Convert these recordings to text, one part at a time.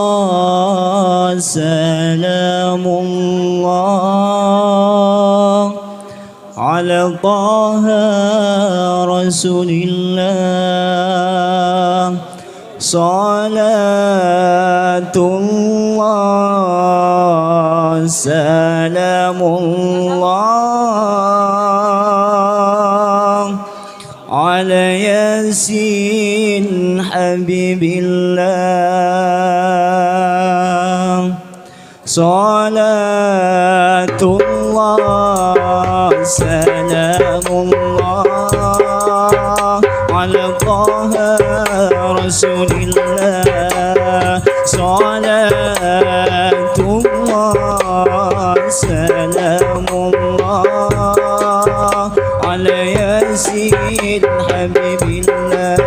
Salatullah salamullah ala taha rasulillah. Salatullah salamullah ala yasin habibillah. Salatullah salamullah ala taha rasulillah. Salatullah salamullah ala yasin habibillah.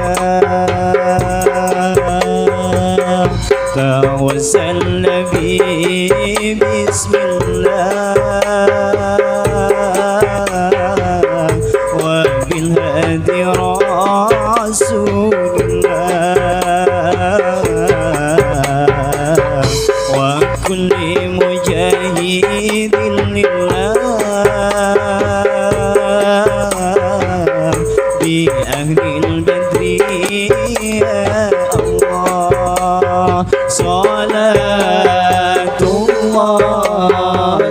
Tawassalna bi bismillah wa bil hadi rasulillah wa kulli mujahidin lillah bi ahlil badri ya Allah. Salatullah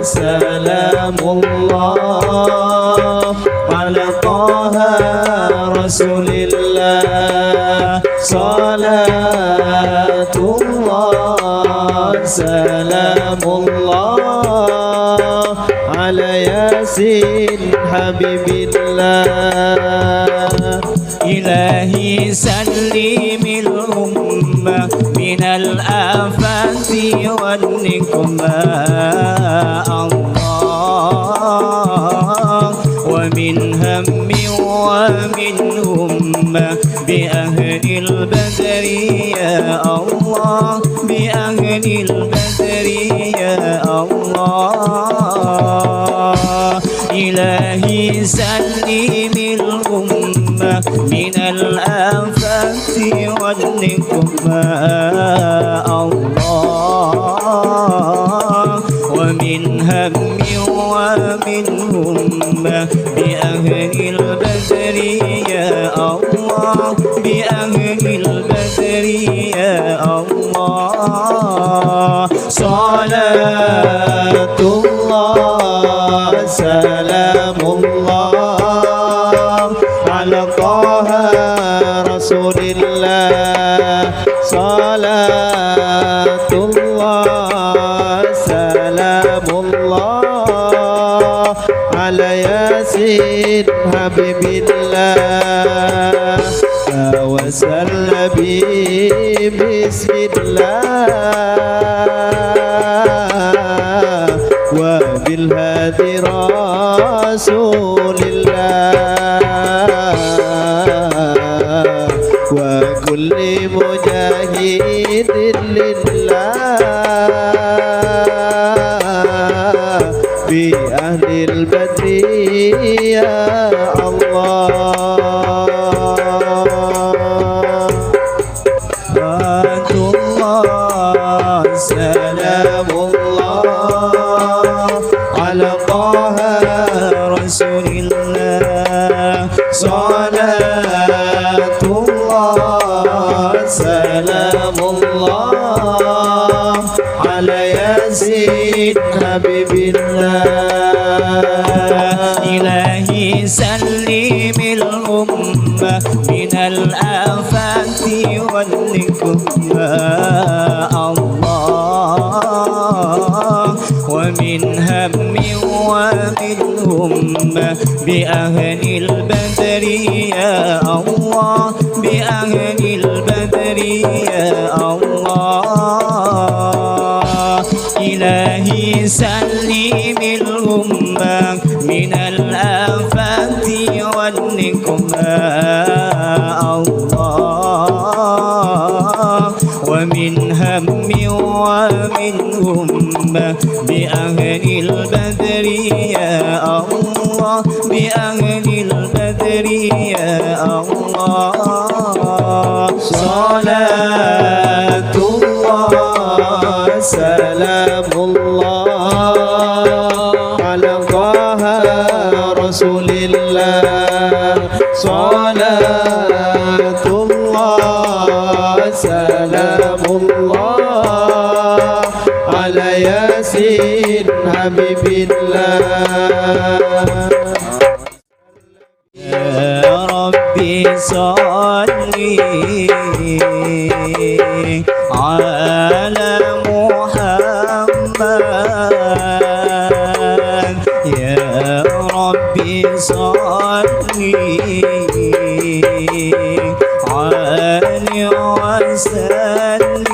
salamullah ala taha rasulillah. Salatullah salamullah ala yasin habibillah. Ilahi sallimil ummah minal afati wal nikmah Allah wa min hammi wa min humma bi ahlil badri ya Allah. Bi ahlil badri ya Allah. Ilahi sallimil ummah minal afati wal nikmah Allah wa min hammi wa min humma bi ahlil badri ya Allah. Bi ahlil badri ya Allah. Salatullah salamullah ala taha rasulillah. Salatullah salamullah ala yasin habibillah. Tawassalna bi bismillah wa bil hadi rasulillah wa kulli mujahidin lillah bi ahlil badri ya Allah. Salatullah salamullah ala taha rasulillah. Salatullah salamullah ala yasin habibillah. Ilahi sallimil ummah minal afati wal nikmah Allah wa min hammi wa min humma bi ahlil badri ya Allah. Bi ahlil badri ya Allah. Ilahi sallimil ummah minal afati wal nikmah الله ومن هم ومن همة بأهل البدر يا الله بأهل البدر يا الله صلاة الله سلام الله على طه رسول الله صلاة الله سلام الله على ياسين حبيب الله يا ربي صلي على محمد يا ربي صلي عليه وسلم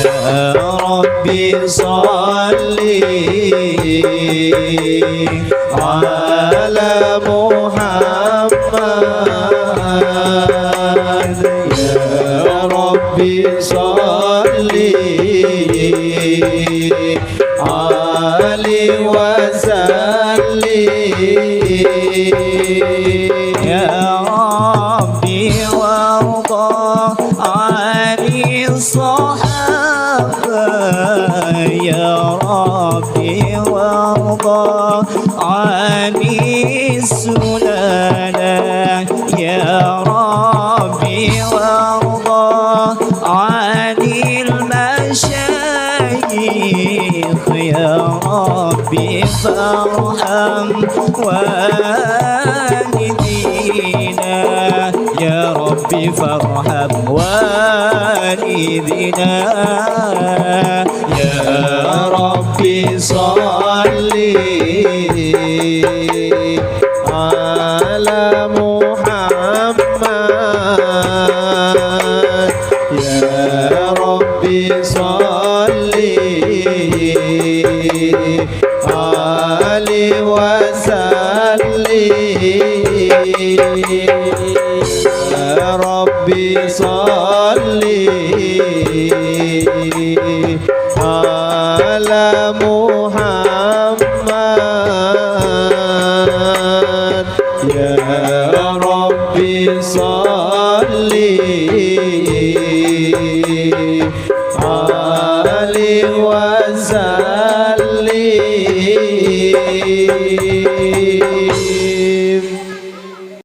يا ربي صلي على محمد يا ربي صلي عليه وسلم يا ربي وارضى عن الصحابة يا ربي وارضى عن السلالة يا ربي وارضى عن المشايخ يا ربي فارحم والدينا يا ربي فارحم والدينا يا ربي صلي على محمد يا ربي صلي عليه وسلم يا ربي صلي على محمد يا ربي صلي عليه وسلم